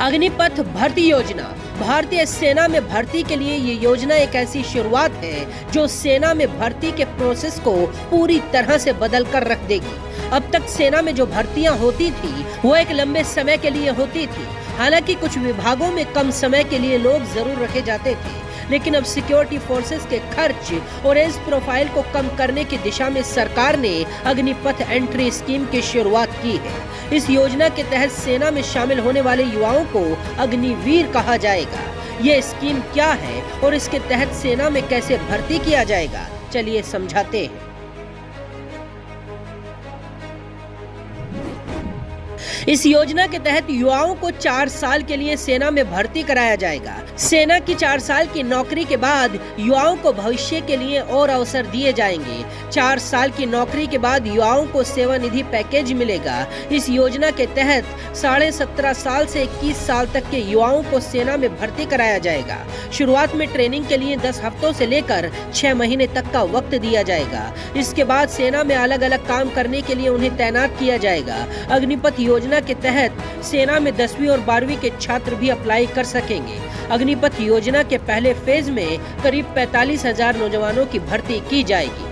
अग्निपथ भर्ती योजना भारतीय सेना में भर्ती के लिए ये योजना एक ऐसी शुरुआत है जो सेना में भर्ती के प्रोसेस को पूरी तरह से बदल कर रख देगी। अब तक सेना में जो भर्तियां होती थी वो एक लंबे समय के लिए होती थी। हालांकि कुछ विभागों में कम समय के लिए लोग जरूर रखे जाते थे, लेकिन अब सिक्योरिटी फोर्सेस के खर्च और एज प्रोफाइल को कम करने की दिशा में सरकार ने अग्निपथ एंट्री स्कीम की शुरुआत की है। इस योजना के तहत सेना में शामिल होने वाले युवाओं को अग्निवीर कहा जाएगा। ये स्कीम क्या है और इसके तहत सेना में कैसे भर्ती किया जाएगा, चलिए समझाते हैं। इस योजना के तहत युवाओं को 4 साल के लिए सेना में भर्ती कराया जाएगा। सेना की 4 साल की नौकरी के बाद युवाओं को भविष्य के लिए और अवसर दिए जाएंगे। 4 साल की नौकरी के बाद युवाओं को सेवानिधि पैकेज मिलेगा। इस योजना के तहत 17.5 साल से 21 साल तक के युवाओं को सेना में भर्ती कराया जाएगा। शुरुआत में ट्रेनिंग के लिए 10 हफ्तों से लेकर 6 महीने तक का वक्त दिया जाएगा। इसके बाद सेना में अलग अलग काम करने के लिए उन्हें तैनात किया जाएगा। अग्निपथ योजना के तहत सेना में 10वीं और 12वीं के छात्र भी अप्लाई कर सकेंगे। अग्निपथ योजना के पहले फेज में करीब 45,000 नौजवानों की भर्ती की जाएगी।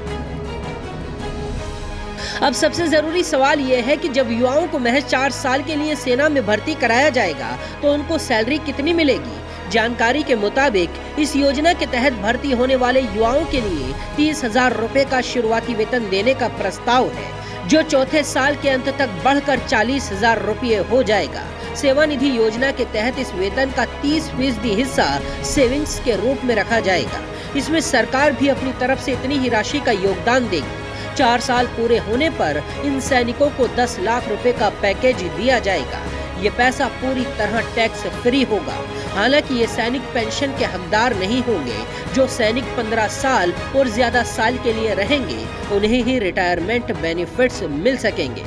अब सबसे जरूरी सवाल यह है कि जब युवाओं को महज 4 साल के लिए सेना में भर्ती कराया जाएगा तो उनको सैलरी कितनी मिलेगी। जानकारी के मुताबिक इस योजना के तहत भर्ती होने वाले युवाओं के लिए 30,000 रुपए का शुरुआती वेतन देने का प्रस्ताव है, जो चौथे साल के अंत तक बढ़कर 40,000 रुपये हो जाएगा। सेवानिधि योजना के तहत इस वेतन का 30% हिस्सा सेविंग्स के रूप में रखा जाएगा। इसमें सरकार भी अपनी तरफ से इतनी ही राशि का योगदान देगी। 4 साल पूरे होने पर इन सैनिकों को 10 लाख रुपए का पैकेज दिया जाएगा। ये पैसा पूरी तरह टैक्स फ्री होगा। हालांकि ये सैनिक पेंशन के हकदार नहीं होंगे। जो सैनिक 15 साल और ज्यादा साल के लिए रहेंगे उन्हें ही रिटायरमेंट बेनिफिट्स मिल सकेंगे।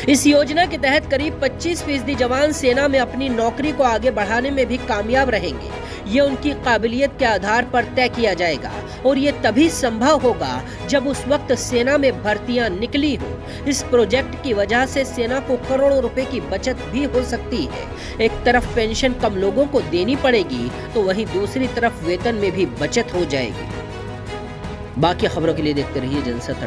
इस योजना के तहत करीब 25% जवान सेना में अपनी नौकरी को आगे बढ़ाने में भी कामयाब रहेंगे। ये उनकी काबिलियत के आधार पर तय किया जाएगा और ये तभी संभव होगा जब उस वक्त सेना में भर्तियां निकली हो। इस प्रोजेक्ट की वजह से सेना को करोड़ों रुपए की बचत भी हो सकती है। एक तरफ पेंशन कम लोगों को देनी पड़ेगी तो वहीं दूसरी तरफ वेतन में भी बचत हो जाएगी। बाकी खबरों के लिए देखते रहिए जनसत्ता।